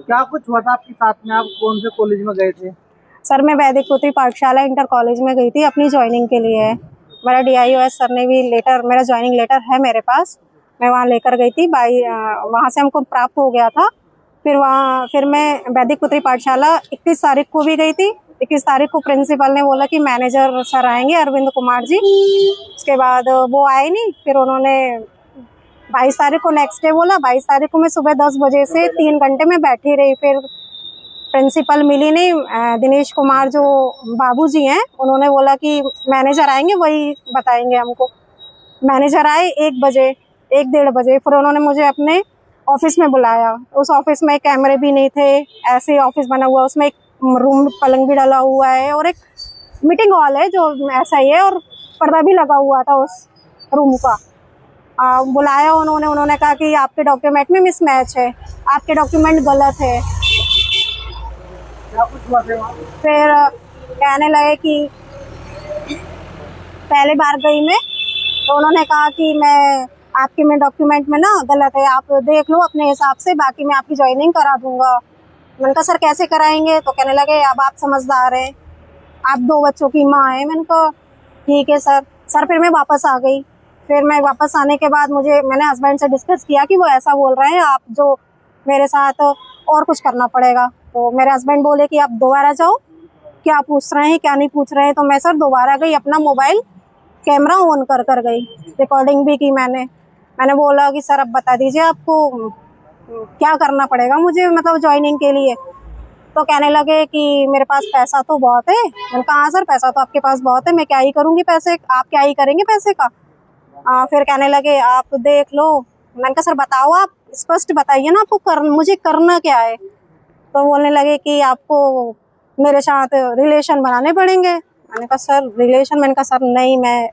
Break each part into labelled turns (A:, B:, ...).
A: क्या कुछ हुआ था आपके साथ में? आप कौन से कॉलेज में गए थे?
B: सर मैं वैदिक पुत्री पाठशाला इंटर कॉलेज में गई थी अपनी ज्वाइनिंग के लिए। मेरा DIOS सर ने भी लेटर, मेरा ज्वाइनिंग लेटर है मेरे पास, मैं वहाँ लेकर गई थी। वहाँ से हमको प्राप्त हो गया था। फिर मैं वैदिक पुत्री पाठशाला 21 तारीख को भी गई थी। 21 तारीख को प्रिंसिपल ने बोला कि मैनेजर सर आएंगे, अरविंद कुमार जी। उसके बाद वो आए नहीं। फिर उन्होंने 22 तारीख को नेक्स्ट डे बोला। 22 तारीख को मैं सुबह 10 बजे से 3 घंटे में बैठी रही। फिर प्रिंसिपल मिली नहीं। दिनेश कुमार जो बाबूजी हैं, उन्होंने बोला कि मैनेजर आएंगे, वही बताएंगे हमको। मैनेजर आए 1 बजे, 1-1:30 बजे। फिर उन्होंने मुझे अपने ऑफिस में बुलाया। उस ऑफिस में कैमरे भी नहीं थे, ऐसे ही ऑफिस बना हुआ। उसमें एक रूम पलंग भी डला हुआ है और एक मीटिंग हॉल है जो ऐसा ही है, और पर्दा भी लगा हुआ था उस रूम का। बुलाया उन्होंने कहा कि आपके डॉक्यूमेंट में मिसमैच है, आपके डॉक्यूमेंट गलत है।
A: क्या कुछ हुआ था?
B: फिर कहने लगे कि पहले बार गई मैं, तो उन्होंने कहा कि मैं आपके में डॉक्यूमेंट में ना गलत है, आप देख लो अपने हिसाब से, बाकी मैं आपकी ज्वाइनिंग करा दूंगा। मैंने कहा सर कैसे कराएंगे? तो कहने लगे अब आप समझदार हैं, आप 2 बच्चों की माँ हैं। मैंने कहा ठीक है सर। फिर मैं वापस आ गई। फिर मैं वापस आने के बाद मैंने हस्बैंड से डिस्कस किया कि वो ऐसा बोल रहे हैं, आप जो मेरे साथ और कुछ करना पड़ेगा। तो मेरे हस्बैंड बोले कि आप दोबारा जाओ, क्या पूछ रहे हैं क्या नहीं पूछ रहे हैं। तो मैं सर दोबारा गई, अपना मोबाइल कैमरा ऑन कर गई, रिकॉर्डिंग भी की मैंने बोला कि सर अब बता दीजिए आपको क्या करना पड़ेगा मुझे, मतलब ज्वाइनिंग के लिए। तो कहने लगे कि मेरे पास पैसा तो बहुत है। मैंने कहा हाँ सर पैसा तो आपके पास बहुत है, मैं क्या ही करूँगी पैसे, आप क्या ही करेंगे पैसे का। फिर कहने लगे आप देख लो। मैंने कहा सर बताओ, आप स्पष्ट बताइए ना, आपको मुझे करना क्या है। तो बोलने लगे कि आपको मेरे साथ रिलेशन बनाने पड़ेंगे। मैंने कहा सर रिलेशन? मैंने कहा सर नहीं, मैं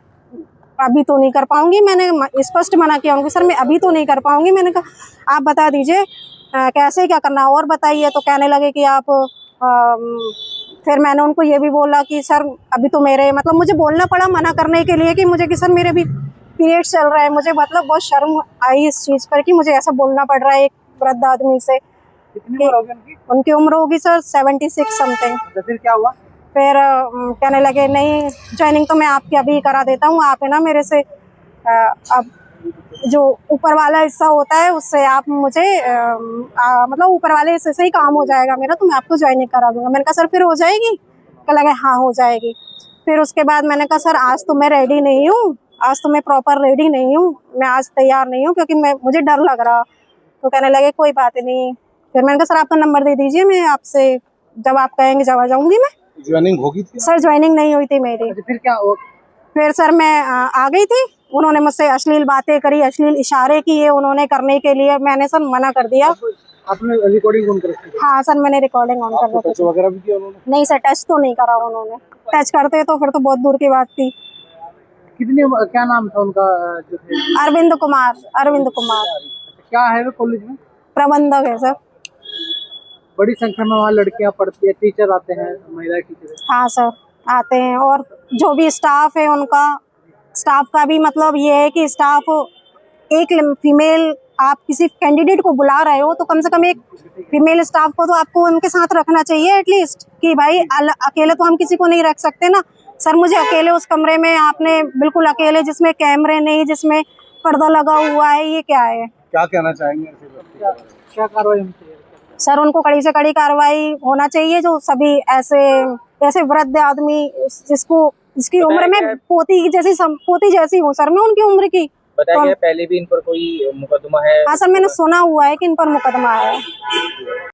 B: अभी तो नहीं कर पाऊंगी। मैंने स्पष्ट मना किया उनको, सर मैं अभी तो नहीं कर पाऊंगी। मैंने कहा आप बता दीजिए कैसे क्या करना और बताइए। तो कहने लगे कि आप फिर मैंने उनको ये भी बोला कि सर अभी तो मेरे, मतलब मुझे बोलना पड़ा मना करने के लिए कि मुझे कि सर मेरे अभी पीरियड्स चल रहा है। मुझे मतलब बहुत शर्म आई इस चीज़ पर कि मुझे ऐसा बोलना पड़ रहा है एक वृद्ध आदमी से।
A: कितनी उम्र होगी
B: उनकी उम्र होगी सर 76 समथिंग।
A: तो फिर क्या हुआ?
B: फिर कहने लगे नहीं, ज्वाइनिंग तो मैं आपकी अभी करा देता हूँ, आप है ना मेरे से अब जो ऊपर वाला हिस्सा होता है उससे आप मुझे मतलब ऊपर वाले हिस्से से ही काम हो जाएगा मेरा, तो मैं आपको ज्वाइनिंग करा दूंगा। मैंने कहा सर फिर हो जाएगी? कह लगे हाँ हो जाएगी। फिर उसके बाद मैंने कहा सर आज तो मैं रेडी नहीं हूँ, आज तो मैं प्रॉपर रेडी नहीं हूँ, मैं आज तैयार नहीं हूँ क्योंकि मुझे डर लग रहा। तो कहने लगे कोई बात नहीं। फिर मैंने कहा सर आपका नंबर दे दीजिए, मैं आपसे जब आप कहेंगे जब आ जाऊंगी मैं।
A: ज्वाइनिंग होगी थी?
B: सर ज्वाइनिंग नहीं हुई थी मेरी।
A: फिर क्या हुआ?
B: फिर सर मैं आ गई थी। उन्होंने मुझसे अश्लील बातें करी, अश्लील इशारे किए उन्होंने करने के लिए। मैंने सर मना कर दिया।
A: आपने रिकॉर्डिंग ऑन कर रखी थी?
B: हाँ सर मैंने रिकॉर्डिंग ऑन कर रखी थी।
A: वगैरह भी किया उन्होंने?
B: नहीं सर टच तो नहीं करा उन्होंने, टच करते तो फिर तो बहुत दूर की बात थी।
A: क्या नाम था उनका जो थे?
B: अरविंद कुमार।
A: क्या है वो कॉलेज में?
B: प्रबंधक है सर।
A: बड़ी संख्या में वहाँ लड़कियाँ पढ़ती है, टीचर आते हैं, महिला टीचर?
B: हाँ सर आते हैं, और जो भी स्टाफ है उनका, स्टाफ का भी मतलब ये है कि स्टाफ एक फीमेल, आप किसी कैंडिडेट को बुला रहे हो तो कम से कम एक फीमेल स्टाफ को तो आपको उनके साथ रखना चाहिए एटलीस्ट, कि भाई अकेले तो हम किसी को नहीं रख सकते ना। सर मुझे अकेले उस कमरे में आपने बिल्कुल अकेले, जिसमें कैमरे नहीं, जिसमें पर्दा लगा हुआ है, ये क्या है?
A: क्या कहना चाहेंगे? क्या कार्रवाई होनी चाहिए?
B: सर उनको कड़ी से कड़ी कार्रवाई होना चाहिए, जो सभी ऐसे वृद्ध आदमी जिसकी उम्र में पोती जैसी हूँ सर मैं उनकी उम्र की।
C: बताया गया पहले भी इन पर कोई मुकदमा है?
B: हाँ सर मैंने सुना हुआ है कि इन पर मुकदमा है।